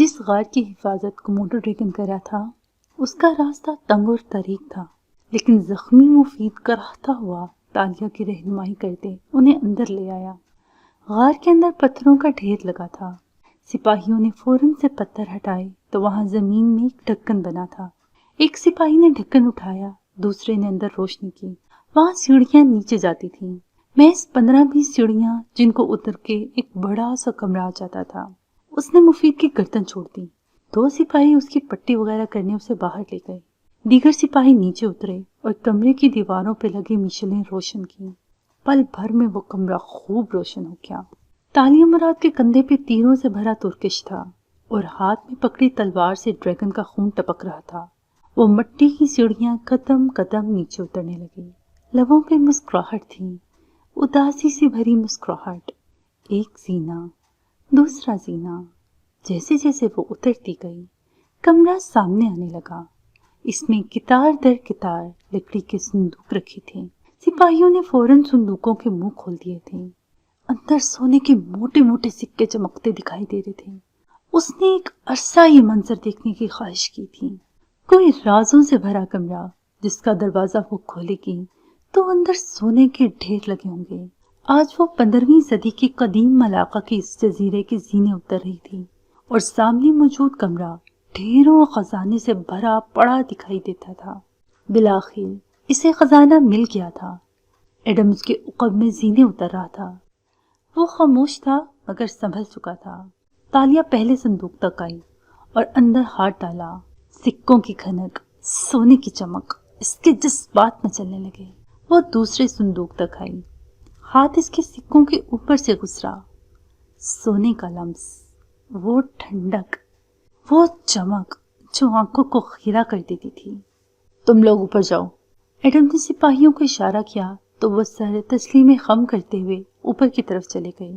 جس غار کی حفاظت کوموڈو ڈریگن کر رہا تھا اس کا راستہ تنگ اور طریق تھا، لیکن زخمی مفید کراہتا ہوا تالیہ کی رہنمائی کرتے انہیں اندر لے آیا۔ غار کے اندر پتھروں کا ڈھیر لگا تھا۔ سپاہیوں نے فوراً سے پتھر ہٹائے تو وہاں زمین میں ایک ڈھکن بنا تھا۔ ایک سپاہی نے ڈھکن اٹھایا، دوسرے نے اندر روشنی کی۔ وہاں سیڑھیاں نیچے جاتی تھیں، محض 15-20 سیڑھیاں جن کو اتر کے ایک بڑا سا کمرہ آ جاتا تھا۔ اس نے مفید کی گردن چھوڑ دی۔ 2 سپاہی اس کی پٹی وغیرہ کرنے اسے باہر لے گئے۔ دیگر سپاہی نیچے اترے اور کمرے کی دیواروں پہ لگی مشلیں روشن کی۔ پل بھر میں وہ کمرہ خوب روشن ہو گیا۔ تالیہ مراد کے کندھے پہ تیروں سے بھرا ترکش تھا اور ہاتھ میں پکڑی تلوار سے ڈریگن کا خون ٹپک رہا تھا۔ وہ مٹی کی سیڑھیاں قدم قدم نیچے اترنے لگی۔ لبوں پہ مسکراہٹ تھی، اداسی سے بھری مسکراہٹ۔ ایک زینہ، دوسرا زینہ۔ جیسے جیسے وہ اترتی گئی کمرہ سامنے آنے لگا۔ اس میں کتار در کتار لکڑی کے صندوق رکھے تھے۔ سپاہیوں نے فوراً صندوقوں کے منہ کھول دیے تھے۔ اندر سونے کے موٹے موٹے سکے چمکتے دکھائی دے رہے تھے۔ اس نے ایک عرصہ یہ منظر دیکھنے کی خواہش کی تھی۔ کوئی رازوں سے بھرا کمرہ جس کا دروازہ وہ کھولے گی تو اندر سونے کے ڈھیر لگے ہوں گے۔ آج وہ 15ویں صدی کی قدیم ملاقہ کی اس جزیرے کی زینے اتر رہی تھی اور سامنے موجود کمرہ ڈھیروں خزانے سے بھرا پڑا دکھائی دیتا تھا۔ بالآخر اسے خزانہ مل گیا تھا۔ ایڈم اس کے عقب میں زینے اتر رہا تھا۔ وہ خاموش تھا مگر سنبھل چکا تھا۔ تالیہ پہلے صندوق تک آئی اور اندر ہاتھ ڈالا۔ سکوں کی کھنک، سونے کی چمک اس کے جذبات میں چلنے لگے۔ وہ دوسرے صندوق تک آئی، ہاتھ اس کے سکوں کے اوپر سے گزرا۔ سونے کا لمس، وہ ٹھنڈک، وہ چمک جو آنکھوں کو خیرہ کر دیتی تھی۔ تم لوگ اوپر جاؤ۔ ایڈم نے سپاہیوں کو اشارہ کیا تو وہ سر تسلیم خم کرتے ہوئے اوپر کی طرف چلے گئے۔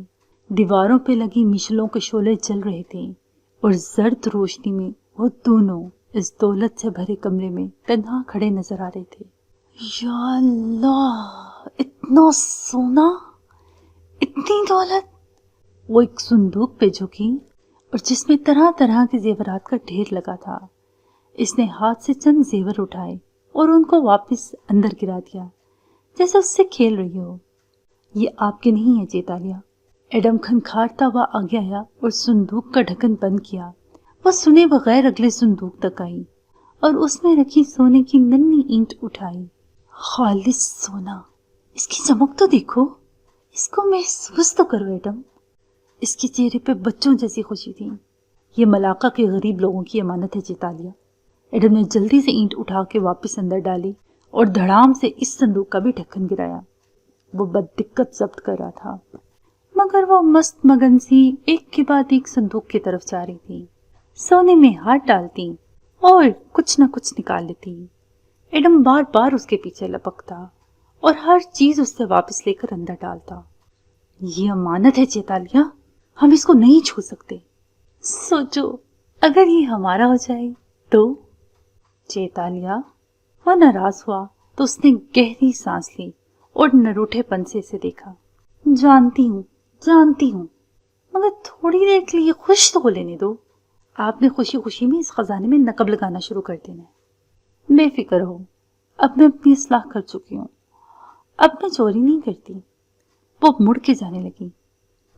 دیواروں پہ لگی مشلوں کے شعلے جل رہے تھے اور زرد روشنی میں وہ دونوں اس دولت سے بھرے کمرے میں تنہا کھڑے نظر آ رہے تھے۔ یا اللہ، اتنا سونا، اتنی دولت! وہ ایک صندوق پہ جھکی اور جس میں طرح طرح کے زیورات کا ڈھیر لگا تھا۔ اس نے ہاتھ سے چند زیور اٹھائے اور ان کو واپس اندر گرا دیا جیسے اس سے کھیل رہی ہو۔ یہ آپ کے نہیں ہے چیتالیہ۔ ایڈم کھنکھارتا ہوا آگے آیا اور صندوق کا ڈھکن بند کیا۔ وہ سنے بغیر اگلے صندوق تک آئی اور اس میں رکھی سونے کی ننھی اینٹ اٹھائی۔ خالص سونا، اس کی چمک تو دیکھو، اس کو محسوس تو کرو ایڈم۔ اس کے چہرے پہ بچوں جیسی خوشی تھی۔ یہ ملاقہ کے غریب لوگوں کی امانت ہے چیتالیہ۔ ایڈم نے جلدی سے اینٹ اٹھا کے واپس اندر ڈالی اور دھڑام سے اس صندوق کا بھی ڈھکن گرایا۔ وہ بددقت ضبط کر رہا تھا مگر وہ مست مگن سی ایک کے بعد ایک صندوق کی طرف جا رہی تھی۔ سونے میں ہاتھ ڈالتی اور کچھ نہ کچھ نکال لیتی۔ ایڈم بار بار اس کے پیچھے لپکتا اور ہر چیز اس سے واپس لے کر اندر ڈالتا۔ یہ امانت ہے چیتالیہ، ہم اس کو نہیں چھو سکتے۔ سوچو اگر یہ ہمارا ہو جائے تو؟ چیتالیہ، وہ ناراض ہوا تو اس نے گہری سانس لی اور نروٹھے پن سے اسے دیکھا۔ جانتی ہوں مگر تھوڑی دیر کے لیے خوش تو لینے دو۔ آپ نے خوشی خوشی میں اس خزانے میں نقب لگانا شروع کر دینا ہے۔ بے فکر ہو، اب میں اپنی اصلاح کر چکی ہوں، اب میں چوری نہیں کرتی۔ وہ مڑ کے جانے لگی۔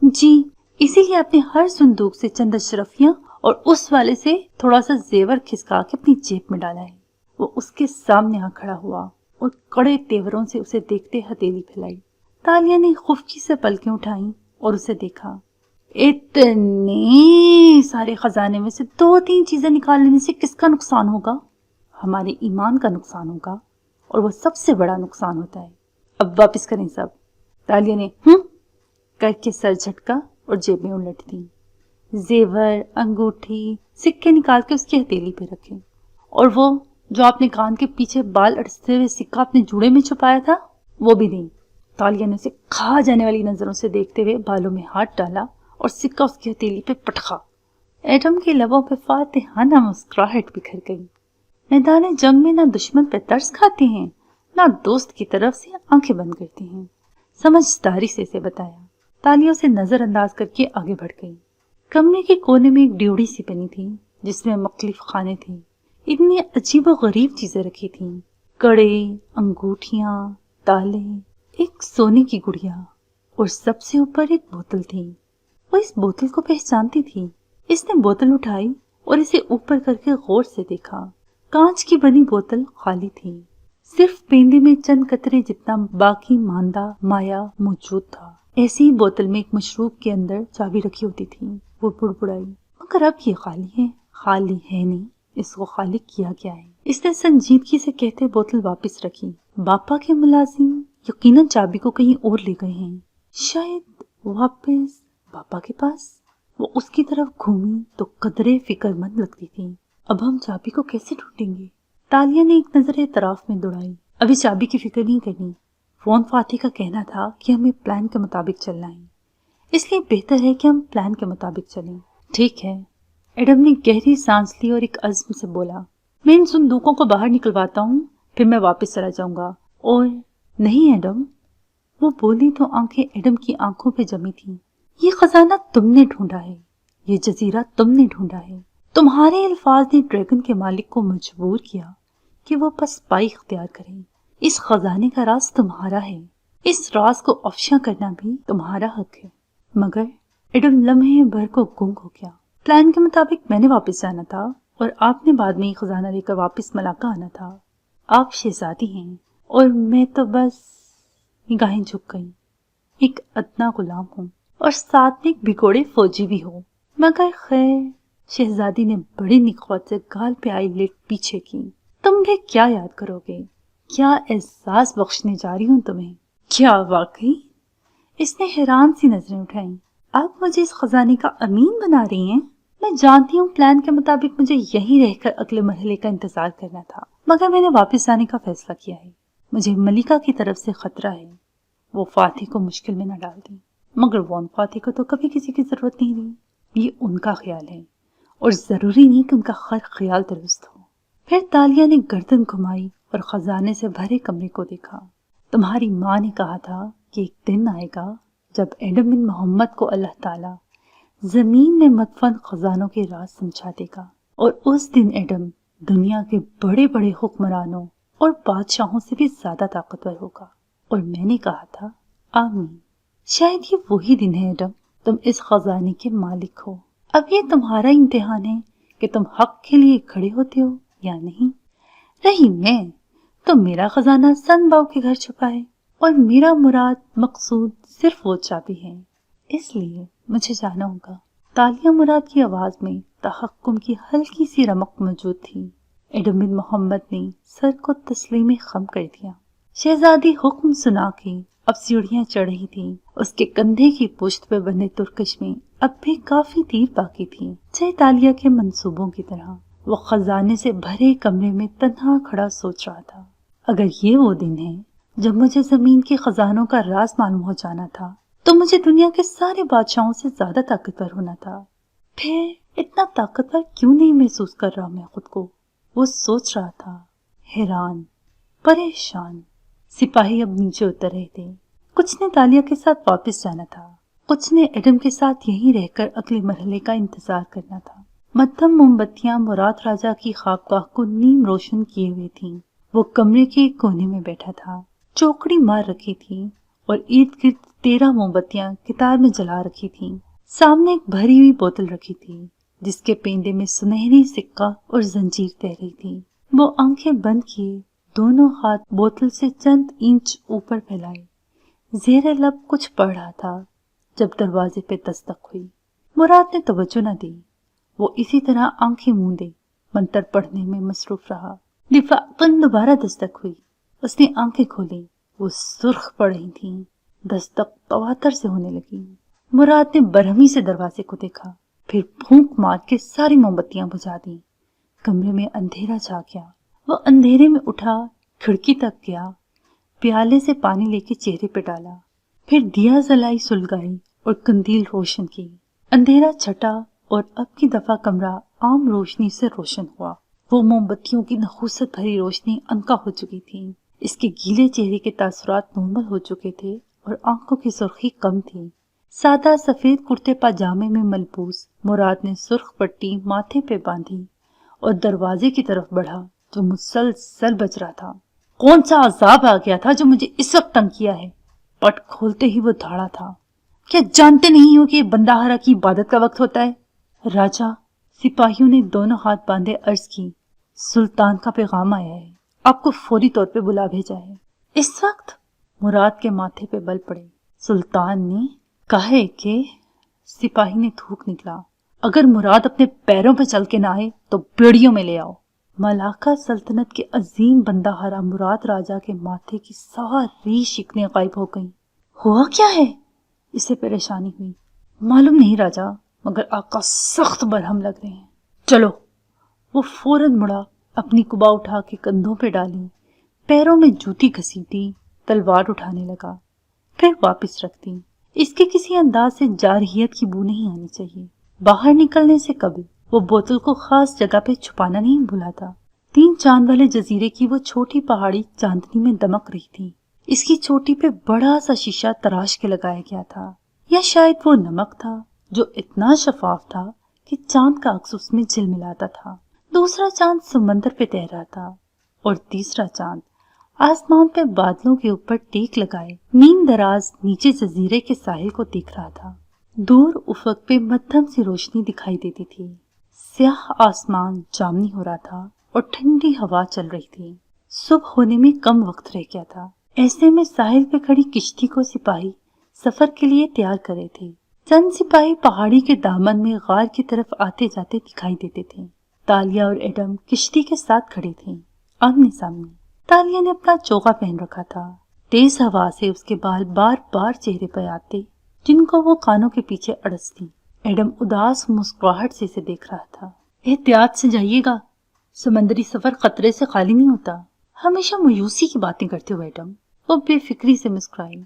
جی، اسی لیے آپ نے ہر صندوق سے چند اشرفیاں اور اس والے سے تھوڑا سا زیور کھسکا کے اپنی جیب میں ڈالا ہے۔ وہ اس کے سامنے آ کھڑا ہوا اور کڑے تیوروں سے اسے دیکھتے ہتھیلی پھیلائی۔ تالیہ نے خفکی سے پلکیں اٹھائیں اور اسے دیکھا۔ اتنے سارے خزانے میں سے 2-3 چیزیں نکال لینے سے کس کا نقصان ہوگا؟ ہمارے ایمان کا نقصان ہوگا اور وہ سب سے بڑا نقصان ہوتا ہے۔ اب واپس کریں سب۔ تالیہ نے کر کے سر جھٹکا اور جیب میں الٹ دی۔ زیور، انگوٹھی، سکے نکال کے اس کی ہتھیلی پہ رکھے اور وہ جو آپ نے کان کے پیچھے بال اڑستے ہوئے سکہ اپنے جوڑے میں چھپایا تھا وہ بھی نہیں۔ تالیہ نے اسے کھا جانے والی نظروں سے دیکھتے ہوئے بالوں میں ہاتھ ڈالا اور سکہ اس کی ہتھیلی پہ پٹخا۔ ایڈم کے لبوں پہ فاتحانہ مسکراہٹ بکھر گئی۔ میدان جنگ میں نہ دشمن پہ ترس کھاتے ہیں نہ دوست کی طرف سے آنکھیں بند کرتے ہیں۔ سمجھداری سے اسے بتایا۔ تالیہ سے نظر انداز کر کے آگے بڑھ گئی۔ کمرے کے کونے میں ایک ڈیوڑی سی بنی تھی جس میں مختلف خانے تھے. اتنی عجیب و غریب چیزیں رکھی تھیں، کڑے، انگوٹھیاں، تالے، ایک سونے کی گڑیا اور سب سے اوپر ایک بوتل تھی. وہ اس بوتل کو پہچانتی تھی. اس نے بوتل اٹھائی اور اسے اوپر کر کے غور سے دیکھا. کانچ کی بنی بوتل خالی تھی، صرف پیندے میں چند قطرے جتنا باقی ماندہ مایا موجود تھا. ایسی ہی بوتل میں ایک مشروب کے اندر چابی رکھی ہوتی تھی. وہ بڑبڑائی، مگر اب یہ خالی ہے. خالی ہے نہیں، اس کو خالی کیا گیا ہے. اس نے سنجیدگی سے کہتے بوتل واپس رکھی. باپا کے ملازم یقیناً چابی کو کہیں اور لے گئے ہیں، شاید واپس باپا کے پاس. وہ اس کی طرف گھومی تو قدرے فکر مند لگتی تھی. اب ہم چابی کو کیسے ڈھونڈیں گے؟ تالیہ نے ایک نظر اعتراف میں دوڑائی. ابھی چابی کی فکر نہیں کرنی. فون فاتح کا کہنا تھا کہ ہمیں پلان کے مطابق چلنا ہے، اس لیے بہتر ہے کہ ہم پلان کے مطابق چلیں. ٹھیک ہے. ایڈم نے گہری سانس لی اور ایک عزم سے بولا، میں ان صندوقوں کو باہر نکلواتا ہوں، پھر میں واپس چلا جاؤں گا. اور نہیں ایڈم، وہ بولی تو آنکھیں ایڈم کی آنکھوں پہ جمی تھیں. یہ خزانہ تم نے ڈھونڈا ہے، یہ جزیرہ تم نے ڈھونڈا ہے. تمہارے الفاظ نے ڈریگن کے مالک کو مجبور کیا کہ وہ پسپائی اختیار کریں. اس خزانے کا راز تمہارا ہے، اس راز کو افشا کرنا بھی تمہارا حق ہے. مگر ایڈم لمحے بھر کو گنگ ہو گیا. پلان کے مطابق میں نے واپس جانا تھا اور آپ نے بعد میں یہ خزانہ لے کر واپس ملاقہ آنا تھا. آپ شہزادی ہیں اور میں تو بس، نگاہیں جھک گئیں، ایک ادنا غلام ہوں اور ساتھ میں ایک بھگوڑے فوجی بھی ہوں. مگر خیر، شہزادی نے بڑی نخوت سے گال پہ آئی لٹ پیچھے کی. تم بھی کیا یاد کرو گے؟ کیا احساس بخشنے جا رہی ہوں تمہیں؟ کیا واقعی؟ اس نے حیران سی نظریں اٹھائیں. آپ مجھے اس خزانے کا امین بنا رہی ہیں؟ میں جانتی ہوں پلان کے مطابق مجھے یہیں رہ کر اگلے مرحلے کا انتظار کرنا تھا، مگر میں نے واپس جانے کا فیصلہ کیا ہے. مجھے ملکہ کی طرف سے خطرہ ہے، وہ فاتح کو مشکل میں نہ ڈال دیں. مگر وان فاتح کو تو کبھی کسی کی ضرورت نہیں رہی. یہ ان کا خیال ہے اور ضروری نہیں کہ ان کا ہر خیال درست ہو. پھر تالیہ نے گردن گھمائی اور خزانے سے بھرے کمرے کو دیکھا. تمہاری ماں نے کہا تھا کہ ایک دن آئے گا جب ایڈم بن محمد کو اللہ تعالیٰ زمین میں مدفن خزانوں کے راز سمجھا دے گا، اور اس دن ایڈم دنیا کے بڑے بڑے حکمرانوں اور بادشاہوں سے بھی زیادہ طاقتور ہوگا. اور میں نے کہا تھا آمین. شاید یہ وہی دن ہے ایڈم، تم اس خزانے کے مالک ہو. اب یہ تمہارا امتحان ہے کہ تم حق کے لیے کھڑے ہوتے ہو یا نہیں. رہی میں تو میرا خزانہ سن باؤ کے گھر چھپا ہے اور میرا مراد مقصود صرف وہ چابی ہے، اس لیے مجھے جانا ہوگا. تالیہ مراد کی آواز میں تحکم کی ہلکی سی رمق موجود تھی. ایڈم بن محمد نے سر کو تسلیم خم کر دیا. شہزادی حکم سنا کے اب سیڑھیاں چڑھ رہی تھی. اس کے کندھے کی پشت پہ بندھے ترکش میں اب بھی کافی دیر باقی تھی. جے تالیہ کے منصوبوں کی طرح وہ خزانے سے بھرے کمرے میں تنہا کھڑا سوچ رہا تھا. اگر یہ وہ دن ہے جب مجھے زمین کے خزانوں کا راز معلوم ہو جانا تھا تو مجھے دنیا کے سارے بادشاہوں سے زیادہ طاقتور ہونا تھا. پھر اتنا طاقتور کیوں نہیں محسوس کر رہا میں خود کو؟ وہ سوچ رہا تھا، حیران، پریشان. سپاہی اب نیچے اتر رہے تھے. کچھ نے تالیہ کے ساتھ واپس جانا تھا، کچھ نے ایڈم کے ساتھ یہیں رہ کر اگلے مرحلے کا انتظار کرنا تھا. مدھم موم بتیاں مراد راجہ کی خوابگاہ کو نیم روشن کیے ہوئے تھیں. وہ کمرے کے کونے میں بیٹھا تھا، چوکڑی مار رکھی تھی اور ارد گرد 13 موم بتیاں قطار میں جلا رکھی تھیں. سامنے ایک بھری ہوئی بوتل رکھی تھی جس کے پیندے میں سنہری سکہ اور زنجیر تہ رہی تھی. وہ آنکھیں بند کیے دونوں ہاتھ بوتل سے چند انچ اوپر پھیلائے زیر لب کچھ پڑھ رہا تھا جب دروازے پہ دستک ہوئی. مراد نے توجہ نہ دی. وہ اسی طرح آنکھیں مونڈے منتر پڑھنے میں مصروف رہا. لفاقن دوبارہ دستک ہوئی. اس نے آنکھیں کھولی. وہ سرخ پڑ رہی تھیں. دستک تواتر سے ہونے لگی. مراد نے برہمی سے دروازے کو دیکھا، پھر پھونک مار کے ساری موم بتیاں بجھا دیں. کمرے میں اندھیرا چھا گیا. وہ اندھیرے میں اٹھا، کھڑکی تک گیا، پیالے سے پانی لے کے چہرے پہ ڈالا، پھر دیا جلائی سلگائی اور قندیل روشن کی. اندھیرا چھٹا اور اب کی دفعہ کمرہ عام روشنی سے روشن ہوا. وہ موم بتیوں کی نحوست بھری روشنی عنقا ہو چکی تھی. اس کے گیلے چہرے کے تاثرات نارمل ہو چکے تھے اور آنکھوں کی سرخی کم تھی. سادہ سفید کرتے پاجامے میں ملبوس مراد نے سرخ پٹی ماتھے پہ باندھی اور دروازے کی طرف بڑھا جو مسلسل بج رہا تھا۔ کون سا عذاب آ گیا تھا جو مجھے اس وقت تنگ کیا ہے؟ پٹ کھولتے ہی وہ دھاڑا تھا۔ کیا جانتے نہیں ہو کہ بندہ ہرا کی عبادت کا وقت ہوتا ہے؟ راجا، سپاہیوں نے دونوں ہاتھ باندھے عرض کی، سلطان کا پیغام آیا ہے، آپ کو فوری طور پہ بلا بھیجا ہے۔ اس وقت؟ مراد کے ماتھے پہ بل پڑے۔ سلطان نے کہا ہے کہ… سپاہی نے تھوک نکلا، اگر مراد اپنے پیروں پہ چل کے نہ آئے تو بیڑیوں میں لے آؤ۔ ملاکہ سلطنت کے عظیم بندہ ہرا مراد راجا کے ماتھے کی ساری شکنیں غائب ہو گئیں۔ ہوا کیا ہے؟ اسے پریشانی ہوئی۔ معلوم نہیں راجا، مگر آقا سخت برہم لگ رہے ہیں۔ چلو۔ وہ فوراً مڑا، اپنی قبا اٹھا کے کندھوں پہ ڈالی، پیروں میں جوتی گھسیٹی، تلوار اٹھانے لگا، پھر واپس رکھ دی۔ اس کے کسی انداز سے جارحیت کی بو نہیں آنی چاہیے۔ باہر نکلنے سے قبل وہ بوتل کو خاص جگہ پہ چھپانا نہیں بھولا تھا۔ 3 چاند والے جزیرے کی وہ چھوٹی پہاڑی چاندنی میں دمک رہی تھی۔ اس کی چوٹی پہ بڑا سا شیشہ تراش کے لگایا گیا تھا، یا شاید وہ نمک تھا جو اتنا شفاف تھا کہ چاند کا عکس اس میں جھلملاتا تھا۔ دوسرا چاند سمندر پہ تیر رہا تھا اور تیسرا چاند آسمان پہ بادلوں کے اوپر ٹیک لگائے نیم دراز نیچے جزیرے کے ساحل کو دیکھ رہا تھا۔ دور افق پہ مدھم سی روشنی دکھائی دیتی تھی۔ سیاہ آسمان جامنی ہو رہا تھا اور ٹھنڈی ہوا چل رہی تھی۔ صبح ہونے میں کم وقت رہ گیا تھا۔ ایسے میں ساحل پہ کھڑی کشتی کو سپاہی سفر کے لیے تیار کرے تھے۔ چند سپاہی پہاڑی کے دامن میں غار کی طرف آتے جاتے دکھائی دیتے تھے۔ تالیا اور ایڈم کشتی کے ساتھ کھڑے تھے، آمنے سامنے۔ تالیا نے اپنا چوغا پہن رکھا تھا۔ تیز ہوا سے اس کے بال بار بار چہرے پہ آتے، جن کو وہ کانوں کے پیچھے اڑستی۔ ایڈم اداس مسکراہٹ سے اسے دیکھ رہا تھا۔ احتیاط سے جائیے گا، سمندری سفر خطرے سے خالی نہیں ہوتا۔ ہمیشہ مایوسی کی باتیں کرتے ہو ایڈم۔ وہ بے فکری سے مسکرائی۔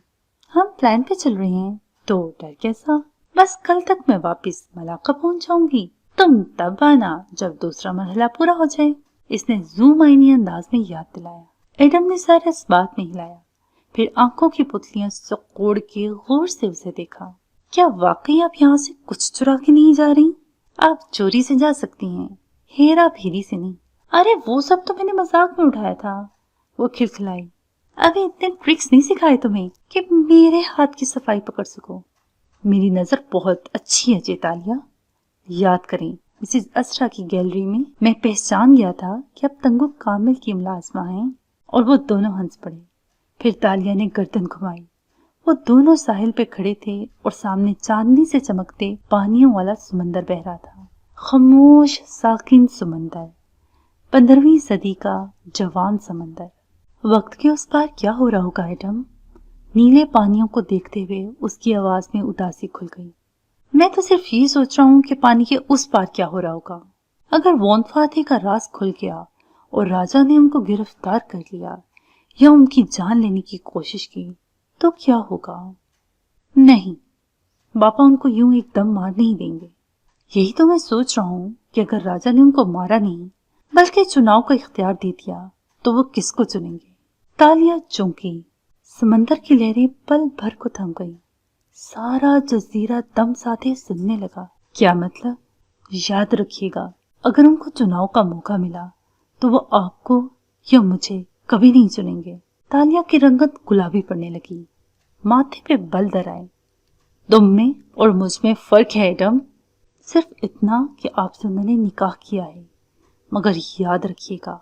ہم پلان پہ چل رہے ہیں تو ڈر کیسا؟ بس کل تک میں واپس ملاقہ پہنچ جاؤں گی، تم تب آنا جب دوسرا مرحلہ پورا ہو جائے، اس نے زوم آئینی انداز میں یاد دلایا۔ ایڈم نے سر اس بات میں ہلایا، پھر آنکھوں کی پتلیاں سکوڑ کے غور سے اسے دیکھا۔ کیا واقعی آپ یہاں سے کچھ چرا کے نہیں جا رہی؟ آپ چوری سے جا سکتی ہیں، ہیرا پھیری سے نہیں۔ ارے وہ سب تو میں نے مذاق میں اٹھایا تھا، وہ کھلکھلائی۔ ابھی اتنے ٹرکس نہیں سکھائے تمہیں کہ میرے ہاتھ کی صفائی پکڑ سکو۔ میری نظر بہت اچھی ہے چیتالیہ۔ یاد کریں، مسز اسرا کی گیلری میں پہچان گیا تھا کہ اب تنگو کامل کی ملازمہ ہیں، اور وہ دونوں ہنس پڑے۔ پھر تالیہ نے گردن گھمائی۔ وہ دونوں ساحل پہ کھڑے تھے اور سامنے چاندنی سے چمکتے پانیوں والا سمندر بہہ رہا تھا۔ خاموش ساکن سمندر، 15ویں صدی کا جوان سمندر۔ وقت کے اس پار کیا ہو رہا ہوگا ایڈم؟ نیلے پانیوں کو دیکھتے ہوئے اس کی آواز میں اداسی کھل گئی۔ میں تو صرف یہ سوچ رہا ہوں کہ پانی کے اس پار کیا ہو رہا ہوگا۔ اگر وان فاتح کا راز کھل گیا اور راجا نے ان کو گرفتار کر لیا یا ان کی جان لینے کی کوشش کی تو کیا ہوگا؟ نہیں، باپا ان کو یوں ایک دم مار نہیں دیں گے۔ یہی تو میں سوچ رہا ہوں کہ اگر راجا نے ان کو مارا نہیں بلکہ چناؤ کا اختیار دے دیا تو وہ کس کو چنیں گے؟ تالیہ چونکی، سمندر کی لہریں پل بھر کو تھم گئی۔ سارا جزیرہ دم ساتھے سننے لگا۔ کیا مطلب؟ یاد رکھیے گا، اگر ان کو چناؤ کا موقع ملا تو وہ آپ کو یا مجھے کبھی نہیں چنیں گے۔ تالیہ کی رنگت گلابی پڑنے لگی، ماتھے پہ بل در آئے۔ تم میں اور مجھ میں فرق ہے ایڈم، صرف اتنا کہ آپ سے انہوں نے نکاح کیا ہے، مگر یاد رکھیے گا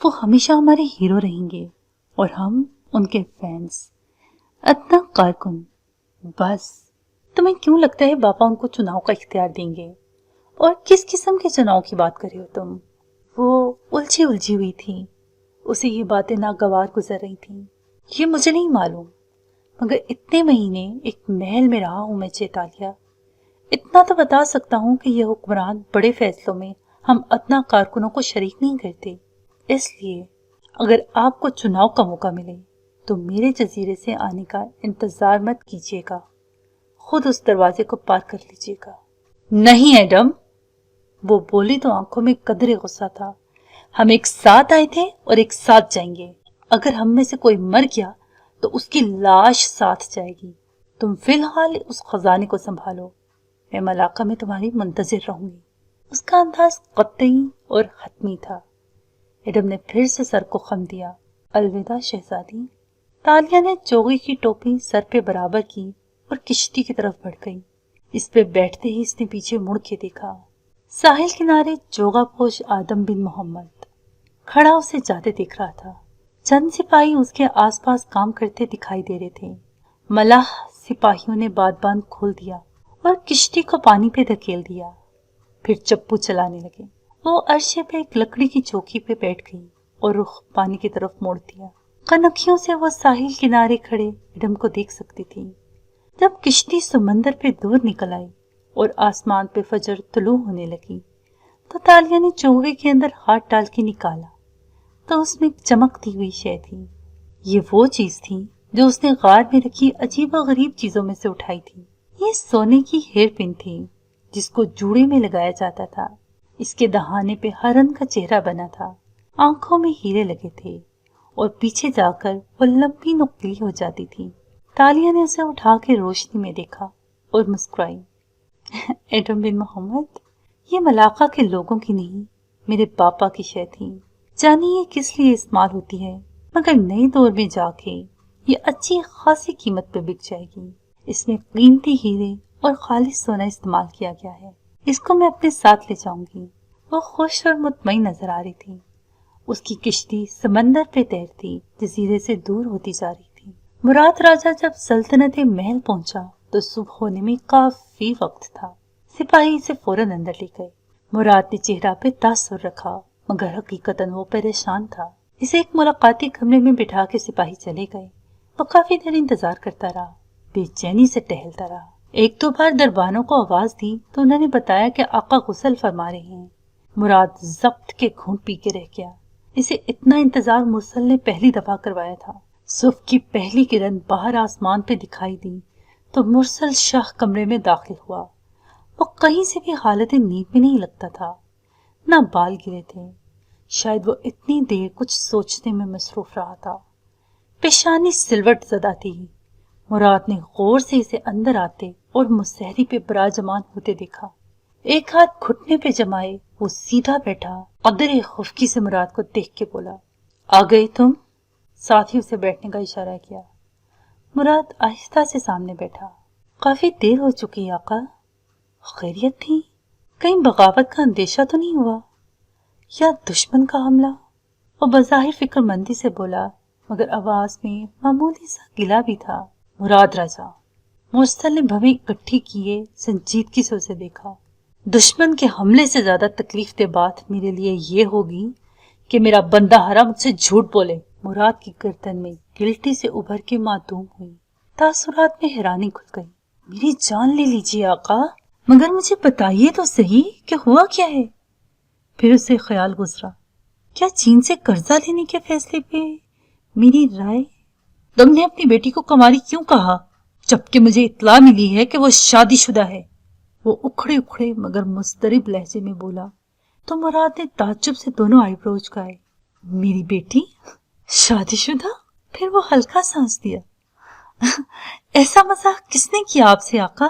وہ ہمیشہ ہمارے ہیرو رہیں گے اور ہم ان کے فینس، ادنا کارکن۔ بس تمہیں کیوں لگتا ہے باپا ان کو چناؤ کا اختیار دیں گے؟ اور کس قسم کے چناؤ کی بات کر رہے ہو تم؟ وہ الجھی ہوئی تھی، اسے یہ باتیں ناگوار گزر رہی تھیں۔ یہ مجھے نہیں معلوم، مگر اتنے مہینے ایک محل میں رہا ہوں میں چیتالیہ، اتنا تو بتا سکتا ہوں کہ یہ حکمران بڑے فیصلوں میں ہم ادنا کارکنوں کو شریک نہیں کرتے۔ اس لیے اگر آپ کو چناؤ کا موقع ملے تو میرے جزیرے سے آنے کا انتظار مت کیجیے گا، خود اس دروازے کو پار کر لیجیے گا۔ نہیں ایڈم، وہ بولی تو آنکھوں میں قدرے غصہ تھا۔ ہم ایک ساتھ آئے تھے اور ایک ساتھ جائیں گے۔ اگر ہم میں سے کوئی مر گیا تو اس کی لاش ساتھ جائے گی۔ تم فی الحال اس خزانے کو سنبھالو، میں ملاقہ میں تمہاری منتظر رہوں گی۔ اس کا انداز قطعی اور حتمی تھا۔ ایڈم نے پھر سے سر کو خم دیا۔ الوداع شہزادی۔ تالیہ نے چوغی کی ٹوپی سر پہ برابر کی اور کشتی کی طرف بڑھ گئی۔ اس پہ بیٹھتے ہی اس نے پیچھے مڑ کے دیکھا۔ ساحل کنارے چوغا پوش آدم بن محمد کھڑا اسے جاتے دیکھ رہا تھا۔ چند سپاہی اس کے آس پاس کام کرتے دکھائی دے رہے تھے۔ ملاح سپاہیوں نے بادبان کھول دیا اور کشتی کو پانی پہ دھکیل دیا، پھر چپو چلانے لگے۔ وہ عرشے پہ ایک لکڑی کی چوکی پہ بیٹھ گئی اور رخ پانی کی طرف موڑ دیا۔ کنکھیوں سے وہ ساحل کنارے کھڑے ایڈم کو دیکھ سکتی تھی۔ جب کشتی سمندر پہ دور نکل آئی اور آسمان پہ فجر طلوع ہونے لگی تو تالیہ نے چوغے کے اندر ہاتھ ڈال کے نکالا تو اس میں ایک چمکتی ہوئی شے تھی۔ یہ وہ چیز تھی جو اس نے غار میں رکھی عجیب و غریب چیزوں میں سے اٹھائی تھی۔ یہ سونے کی ہیئر پن تھی جس کو جوڑے میں لگایا جاتا تھا۔ اس کے دہانے پہ ہرن کا چہرہ بنا تھا، آنکھوں میں ہیرے لگے تھے اور پیچھے جا کر وہ لمبی نکلی ہو جاتی تھی۔ تالیہ نے اسے اٹھا کے روشنی میں دیکھا اور مسکرائی۔ ایڈم بن محمد، یہ ملاقہ کے لوگوں کی نہیں، میرے باپا کی شے تھی۔ جانی یہ کس لیے استعمال ہوتی ہے، مگر نئے دور میں جا کے یہ اچھی خاصی قیمت پہ بک جائے گی۔ اس میں قیمتی ہیرے اور خالص سونا استعمال کیا گیا ہے۔ اس کو میں اپنے ساتھ لے جاؤں گی۔ وہ خوش اور مطمئن نظر آ رہی تھی۔ اس کی کشتی سمندر پہ تیرتی جزیرے سے دور ہوتی جا رہی تھی۔ مراد راجہ جب سلطنت محل پہنچا تو صبح ہونے میں کافی وقت تھا۔ سپاہی اسے فوراً اندر لے گئے۔ مراد نے چہرہ پہ تاثر رکھا مگر حقیقتاً وہ پریشان تھا۔ اسے ایک ملاقاتی کمرے میں بٹھا کے سپاہی چلے گئے۔ وہ کافی دیر انتظار کرتا رہا، بے چینی سے ٹہلتا رہا۔ ایک دو بار دربانوں کو آواز دی تو انہوں نے بتایا کہ آقا غسل فرما رہے ہیں۔ مراد ضبط کے گھونٹ پی کے رہ گیا۔ اسے اتنا انتظار مرسل نے پہلی دفعہ کروایا تھا۔ صبح کی پہلی کرن باہر آسمان پہ دکھائی دی تو مرسل شاہ کمرے میں داخل ہوا۔ وہ کہیں سے بھی حالت نیند میں نہیں لگتا تھا، نہ بال گرے تھے۔ شاید وہ اتنی دیر کچھ سوچنے میں مصروف رہا تھا۔ پیشانی سلوٹ زدہ تھی۔ مراد نے غور سے اسے اندر آتے اور مسحری پہ براجمان ہوتے دیکھا۔ ایک ہاتھ گھٹنے پہ جمائے وہ سیدھا بیٹھا، قدر خفکی سے مراد کو دیکھ کے بولا، آ گئی تم؟ ساتھ ہی اسے بیٹھنے کا اشارہ کیا۔ مراد آہستہ سے سامنے بیٹھا۔ کافی دیر ہو چکی آقا، خیریت تھی؟ کہیں بغاوت کا اندیشہ تو نہیں ہوا یا دشمن کا حملہ؟ وہ بظاہر فکر مندی سے بولا مگر آواز میں معمولی سا گلہ بھی تھا۔ مراد راجہ، مرسل نے بھویں اکٹھی کیے سنجیدگی سے اسے دیکھا۔ دشمن کے حملے سے زیادہ تکلیف دہ بات میرے لیے یہ ہوگی کہ میرا بندہ حرام مجھ سے جھوٹ بولے۔ مراد کی گردن میں گلٹی سے ابھر کے معدوم ہوئی۔ تاثرات میں حیرانی کھل گئی۔ میری جان لے لیجیے آقا، مگر مجھے بتائیے تو صحیح کہ ہوا کیا ہے؟ پھر اسے خیال گزرا، کیا چین سے قرضہ لینے کے فیصلے پہ میری رائے؟ تم نے اپنی بیٹی کو کماری کیوں کہا جبکہ مجھے اطلاع ملی ہے کہ وہ شادی شدہ ہے؟ وہ اکھڑے اکھڑے مگر مضطرب لہجے میں بولا تو مراد نے تعجب سے دونوں آئی برو جھکائے۔ میری بیٹی شادی شدہ؟ پھر وہ ہلکا سانس دیا۔ ایسا مزاح کس نے کیا آپ سے آقا؟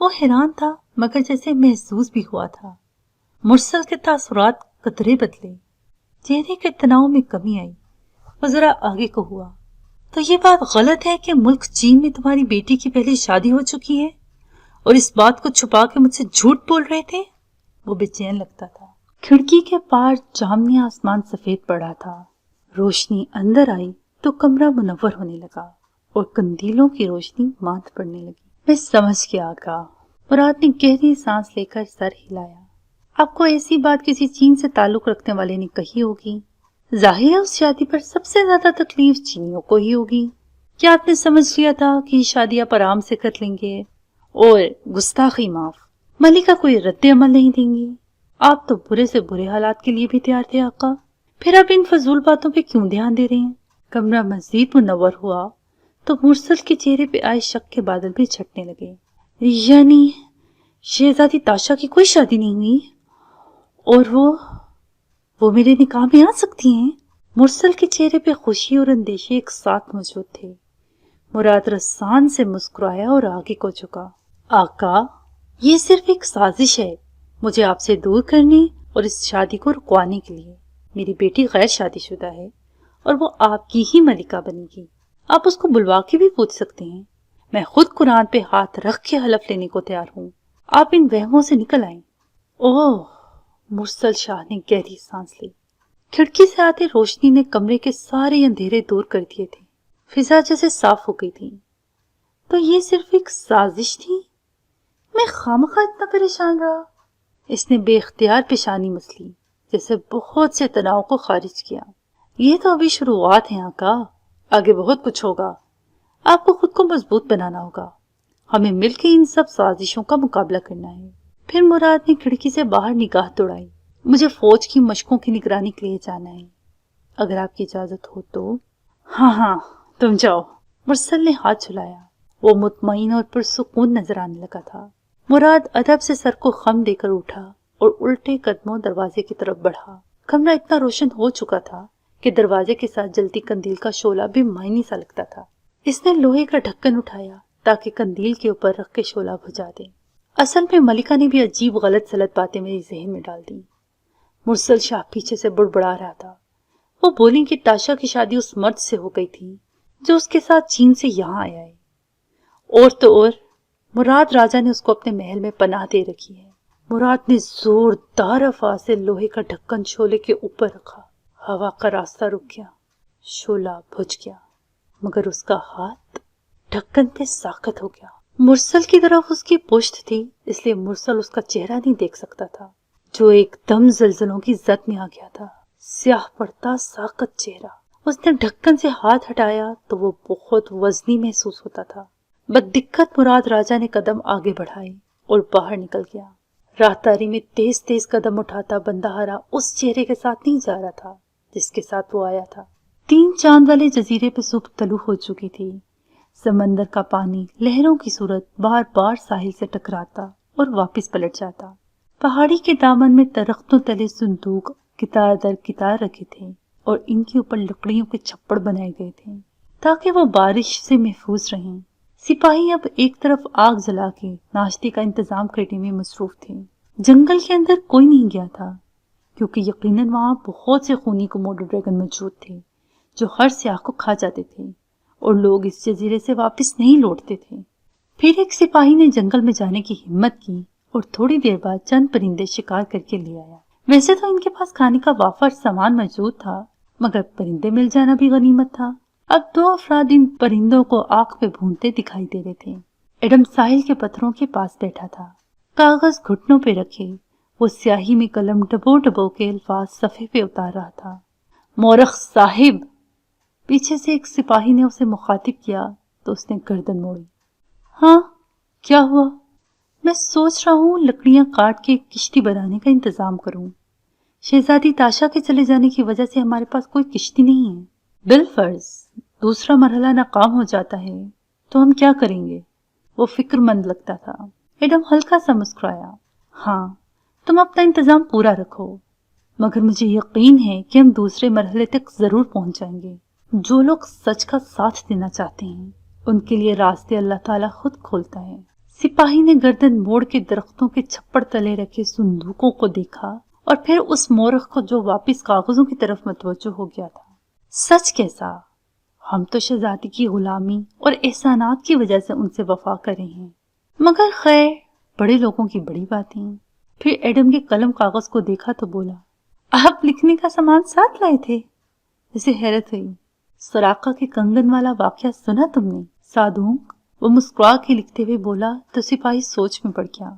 وہ حیران تھا مگر جیسے محسوس بھی ہوا تھا۔ مرسل کے تاثرات قطرے بدلے، چہرے کے تناؤ میں کمی آئی۔ وہ ذرا آگے کو ہوا، تو یہ بات غلط ہے کہ ملک چین میں تمہاری بیٹی کی پہلے شادی ہو چکی ہے اور اس بات کو چھپا کے مجھ سے جھوٹ بول رہے تھے؟ وہ بے چین لگتا تھا۔ کھڑکی کے پار جامنی آسمان سفید پڑا تھا۔ روشنی اندر آئی تو کمرہ منور ہونے لگا اور قندیلوں کی روشنی ماند پڑنے لگی۔ میں سمجھ گیا آقا، مراد نے گہری سانس لے کر سر ہلایا۔ آپ کو ایسی بات کسی چین سے تعلق رکھنے والے نے کہی ہوگی۔ ظاہر ہے اس شادی پر سب سے زیادہ تکلیف چینیوں کو ہی ہوگی۔ کیا آپ نے سمجھ لیا تھا کہ شادی آپ آرام سے کر لیں گے اور گستاخی معاف، ملکہ کوئی رد عمل نہیں دیں گی؟ آپ تو برے سے برے حالات کے لیے بھی تیار تھے آقا، پھر آپ ان فضول باتوں پہ کیوں دھیان دے رہے ہیں؟ کمرہ مزید منور ہوا تو مرسل کے چہرے پہ آئے شک کے بادل بھی چھٹنے لگے۔ یعنی شہزادی تاشا کی کوئی شادی نہیں ہوئی اور وہ میرے نکاح میں آ سکتی ہیں؟ مرسل کے چہرے پہ خوشی اور اندیشے ایک ساتھ موجود تھے۔ مراد رسان سے مسکرایا اور آگے کو جھکا۔ آقا، یہ صرف ایک سازش ہے مجھے آپ سے دور کرنے اور اس شادی کو رکوانے کے لیے۔ میری بیٹی غیر شادی شدہ ہے اور وہ آپ کی ہی ملکہ بنے گی۔ آپ اس کو بلوا کے بھی پوچھ سکتے ہیں۔ میں خود قرآن پہ ہاتھ رکھ کے حلف لینے کو تیار ہوں۔ آپ ان وہموں سے نکل آئیں۔ اوہ، مرسل شاہ نے گہری سانس لی۔ کھڑکی سے آتے روشنی نے کمرے کے سارے اندھیرے دور کر دیے تھے۔ فضا جیسے صاف ہو گئی تھی۔ تو یہ صرف ایک سازش تھی؟ میں خامخواہ اتنا پریشان رہا۔ اس نے بے اختیار پیشانی مسلی، جیسے بہت سے تناؤ کو خارج کیا۔ یہ تو ابھی شروعات ہیں آقا، آگے بہت کچھ ہوگا۔ آپ کو خود کو مضبوط بنانا ہوگا۔ ہمیں مل کے ان سب سازشوں کا مقابلہ کرنا ہے۔ پھر مراد نے کھڑکی سے باہر نگاہ دوڑائی۔ مجھے فوج کی مشقوں کی نگرانی کے لیے جانا ہے، اگر آپ کی اجازت ہو تو۔ ہاں ہاں، تم جاؤ۔ مرسل نے ہاتھ جھلایا۔ وہ مطمئن اور پرسکون نظر آنے لگا تھا۔ مراد ادب سے سر کو خم دے کر اٹھا اور الٹے قدموں دروازے کی طرف بڑھا۔ کمرہ اتنا روشن ہو چکا تھا کہ دروازے کے ساتھ جلتی قندیل کا شعلہ بے معنی سا لگتا تھا۔ اس نے لوہے کا ڈھکن اٹھایا تاکہ قندیل کے اوپر رکھ کے شعلہ بجھا دے۔ اصل میں ملکہ نے بھی عجیب غلط سلط باتیں میری ذہن میں ڈال دی۔ مرسل شاہ پیچھے سے بڑبڑا رہا تھا۔ وہ بولی کہ تاشا کی شادی اس مرد سے ہو گئی تھی جو اس کے ساتھ چین سے یہاں آیا ہے، اور تو اور مراد راجہ نے اس کو اپنے محل میں پناہ دے رکھی ہے۔ مراد نے زوردار آواز سے لوہے کا ڈھکن شعلے کے اوپر رکھا۔ ہوا کا راستہ رک گیا، شعلہ بجھ گیا، مگر اس کا ہاتھ ڈھکن پہ ساخت ہو گیا۔ مرسل کی طرف اس کی پشت تھی، اس لیے مرسل اس کا چہرہ نہیں دیکھ سکتا تھا، جو ایک دم زلزلوں کی زد میں آ گیا تھا۔ سیاہ پڑتا ساخت چہرہ۔ اس نے ڈھکن سے ہاتھ ہٹایا تو وہ بہت وزنی محسوس ہوتا تھا۔ بددقت مراد راجہ نے قدم آگے بڑھائے اور باہر نکل گیا۔ راہداری میں تیز تیز قدم اٹھاتا بندہ ہرا اس چہرے کے ساتھ نہیں جا رہا تھا جس کے ساتھ وہ آیا تھا۔ 3 چاند والے جزیرے پہ صبح طلوع ہو چکی تھی۔ سمندر کا پانی لہروں کی صورت بار بار ساحل سے ٹکراتا اور واپس پلٹ جاتا۔ پہاڑی کے دامن میں درختوں تلے صندوق کتار در کتار رکھے تھے اور ان کے اوپر لکڑیوں کے چھپڑ بنائے گئے تھے تاکہ وہ بارش سے محفوظ رہیں۔ سپاہی اب ایک طرف آگ جلا کے ناشتے کا انتظام کرنے میں مصروف تھے۔ جنگل کے اندر کوئی نہیں گیا تھا کیونکہ یقیناً وہاں بہت سے خونی کوموڈو ڈریگن موجود تھے جو ہر سیاح کو کھا جاتے تھے اور لوگ اس جزیرے سے واپس نہیں لوٹتے تھے۔ پھر ایک سپاہی نے جنگل میں جانے کی ہمت کی اور تھوڑی دیر بعد چند پرندے شکار کر کے لے آیا۔ ویسے تو ان کے پاس کھانے کا وافر سامان موجود تھا، مگر پرندے مل جانا بھی غنیمت تھا۔ اب 2 افراد ان پرندوں کو آگ پہ بھونتے دکھائی دے رہے تھے۔ ایڈم ساحل کے پتھروں کے پاس بیٹھا تھا، کاغذ گھٹنوں پہ رکھے، وہ سیاہی میں قلم ڈبو ڈبو کے الفاظ صفحے پہ اتار رہا تھا۔ مورخ صاحب، پیچھے سے ایک سپاہی نے اسے مخاطب کیا تو اس نے گردن موڑی۔ ہاں، کیا ہوا؟ میں سوچ رہا ہوں لکڑیاں کاٹ کے ایک کشتی بنانے کا انتظام کروں۔ شہزادی تاشا کے چلے جانے کی وجہ سے ہمارے پاس کوئی کشتی نہیں ہے۔ بالفرض دوسرا مرحلہ ناکام ہو جاتا ہے تو ہم کیا کریں گے؟ وہ فکر مند لگتا تھا۔ ایڈم ہلکا سا مسکرایا۔ ہاں، تم اپنا انتظام پورا رکھو، مگر مجھے یقین ہے کہ ہم دوسرے مرحلے تک ضرور پہنچ جائیں گے۔ جو لوگ سچ کا ساتھ دینا چاہتے ہیں ان کے لیے راستے اللہ تعالیٰ خود کھولتا ہے۔ سپاہی نے گردن موڑ کے درختوں کے چھپڑ تلے رکھے صندوقوں کو دیکھا اور پھر اس مورخ کو جو واپس کاغذوں کی طرف متوجہ ہو گیا تھا۔ سچ کیسا؟ ہم تو شہزادی کی غلامی اور احسانات کی وجہ سے ان سے وفا کرے ہیں، مگر خیر، بڑے لوگوں کی بڑی باتیں۔ پھر ایڈم کے قلم کاغذ کو دیکھا تو بولا، آپ لکھنے کا سامان ساتھ لائے تھے؟ اسے حیرت ہوئی۔ سراقہ کے کنگن والا واقعہ سنا تم نے؟ سادھونک، وہ مسکرا کے لکھتے ہوئے بولا تو سپاہی سوچ میں پڑ گیا۔